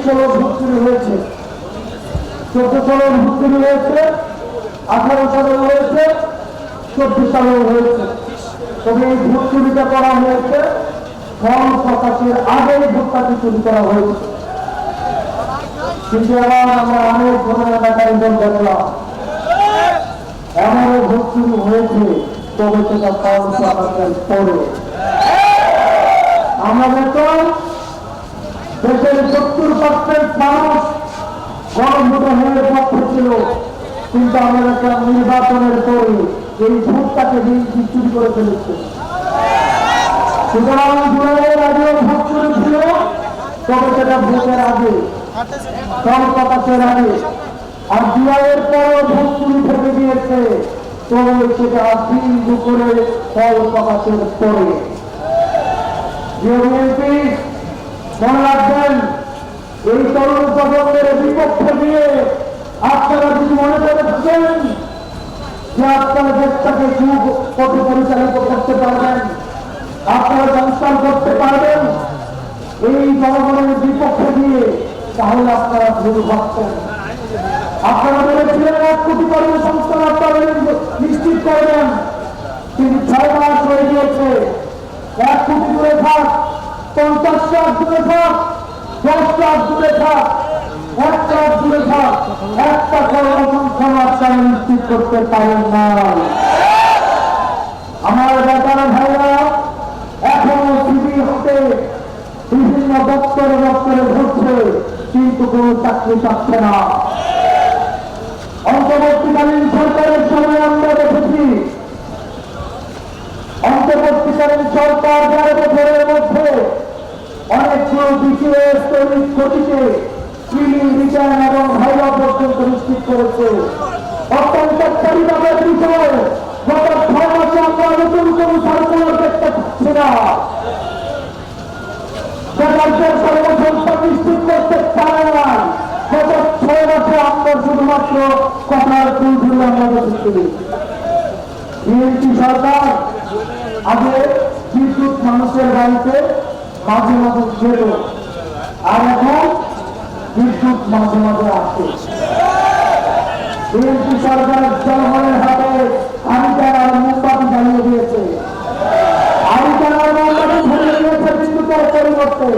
16 vote চুরি হয়েছে, 14 সালে ভোট চুরি হয়েছে, 18 সালে হয়েছে, 24 সালে হয়েছে। তবে এই ভোট চুরিটা করা হয়েছে ফল প্রকাশের আগেই ভোটটাকে চুরি করা হয়েছে। কিন্তু এবার আমরা অনেক ধরনের এলাকায় দেখলাম এমনও ভোট চুরি হয়েছে, তবে সেটা ফল প্রকাশের পরে। আমরা দেখলাম দেশের 70% মানুষ গণভোটে হয়ে পক্ষে ছিল, কিন্তু আমরা দেখলাম নির্বাচনের পরে এই ভোটটাকে বিএনপি চুরি করে ফেলেছে। সুতরাং জুলাইয়ের আগেও ভোট চুরি ছিল, তবে সেটা ভোটের আগে, ফল প্রকাশের আগে। আর জুলাইয়ের পরও ভোট চুরি থেকে গিয়েছে, তবে সেটা বিন্দু করে ফল প্রকাশের পরে। বিএনপি মনে রাখবেন, এই তরুণ প্রজন্মের বিপক্ষে দিয়ে আপনারা যদি মনে করে থাকেন যে আপনারা দেশটাকে পথে পরিচালিত করতে পারবেন, আপনারা সংস্কার করতে পারবেন এই জনগণের বিপক্ষে দিয়ে, তাহলে আপনারা ভুল ভাবছেন। আপনারা বলেছিলেন 1 কোটি কর্মসংস্থান আপনারা নিশ্চিত করবেন, কিন্তু 6 মাস হয়ে গিয়েছে। 1 কোটি দূরে থাক, 50 লাখ দূরে থাক, 10 লাখ দূরে থাক, 1 লাখ দূরে থাক, একটা কর্মসংস্থান আপনারা নিশ্চিত করতে পারেন না। আমার বেটারা ভাইরা এখনো সিবি হতে বিভিন্ন দপ্তরে ঘুরছে, কিন্তু কোন চাকরি পাচ্ছে না। অন্তর্বর্তীকালীন সরকারের সময় আমরা দেখেছি, অন্তর্বর্তীকালীন সরকার 11 বছরের মধ্যে অনেকগুলো বিশেষ তৈরি গতিতে রিটার্ন এবং ভাইবা পর্যন্ত নিশ্চিত করেছে। অত্যন্ত পরিবারের বিষয় গত 6 মাসে আমরা নতুন কোন সার্কুলার দেখতে পাচ্ছি না। বেকারদের কর্মসংস্থান নিশ্চিত করতে পারে না। গত 6 মাসে আমরা শুধুমাত্র কথার তুলছিল আমরা দেখেছি। বিএনপি সরকার আগে বিদ্যুৎ মানুষের বাড়িতে মাঝে মাঝে যেত, আর এখন বিদ্যুৎ মাঝে মাঝে আসে। বিএনপি সরকার জনগণের হাতে আরিকান আর মোমবাতি জ্বালিয়ে দিয়েছে, আরিকান আর মোমবাতি ধরিয়ে দিয়েছে বিদ্যুতের পরিবর্তে।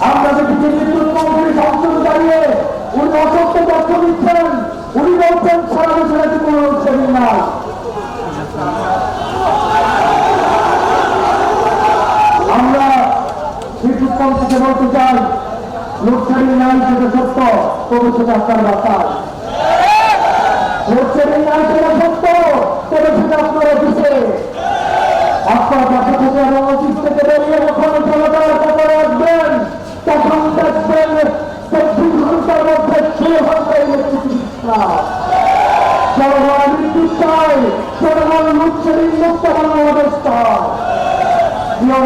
আমরা দেখেছি বিদ্যুৎ মন্ত্রী সংসদ দাঁড়িয়ে উনি অসত্য তথ্য দিচ্ছেন, উনি বলছেন সারা দেশে নাকি কোনো লোডশেডিং নাই। আমরা বিদ্যুৎ মন্ত্রীকে বলতে চাই, লোডশেডিং নাই সেটা সত্য, তবে সেটা আপনার বার্তায়। লোডশেডিং নাই সেটা সত্য, তবে সেটা আপনার অফিসে, আপনার বাসা থেকে এবং অফিস থেকে বেরিয়ে যখন চলাচলের ব্যাপারে আসবেন, তখন দেখবেন 24 ঘন্টার মধ্যে 6 ঘন্টা ইলেকট্রিসিটি জনগণ বিদ্যুৎ চাই, জনগণ লোডশেডিং মুক্ত বাংলাদেশ চায়।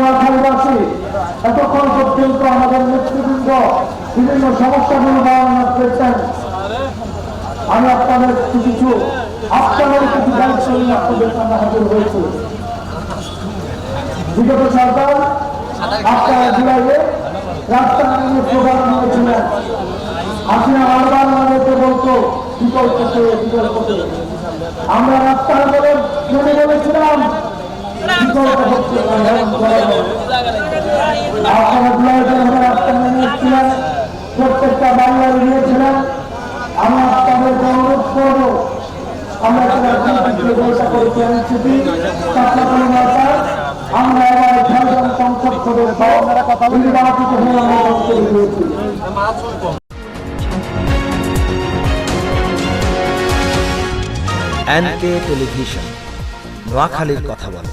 রাজধানীবাসী এতক্ষণ পর্যন্ত আমাদের নেতৃবৃন্দ বিভিন্ন সমস্যাগুলো বর্ণনা করেছেন। আমি আপনাদের কিছু আপনাদের কিছু দায়িত্ব নিয়ে আপনাদের সামনে হাজির হয়েছি। বিগত সরকার আপনারা জুলাইয়ে রাস্তা নিয়ে প্রোগ্রাম নিয়েছিলেন। হাসিনা বারবার আমাদেরকে বলতো বিকল্পতে বিকল্পতে, আমরা রাস্তার বলে মনে বলেছিলাম বিকল্প হচ্ছে। আপনারা জুলাইতে রাস্তা নিয়েছিলেন, প্রত্যেকটা বাংলায় নিয়েছিলেন। আমি আপনাদেরকে অনুরোধ করবো, আমরা আমরা এবার 6জন সংসদ সদস্য নির্বাচিত হয়ে আমরা দিয়েছি। এনকে টেলিভিশন, নোয়াখালীর কথা বলে।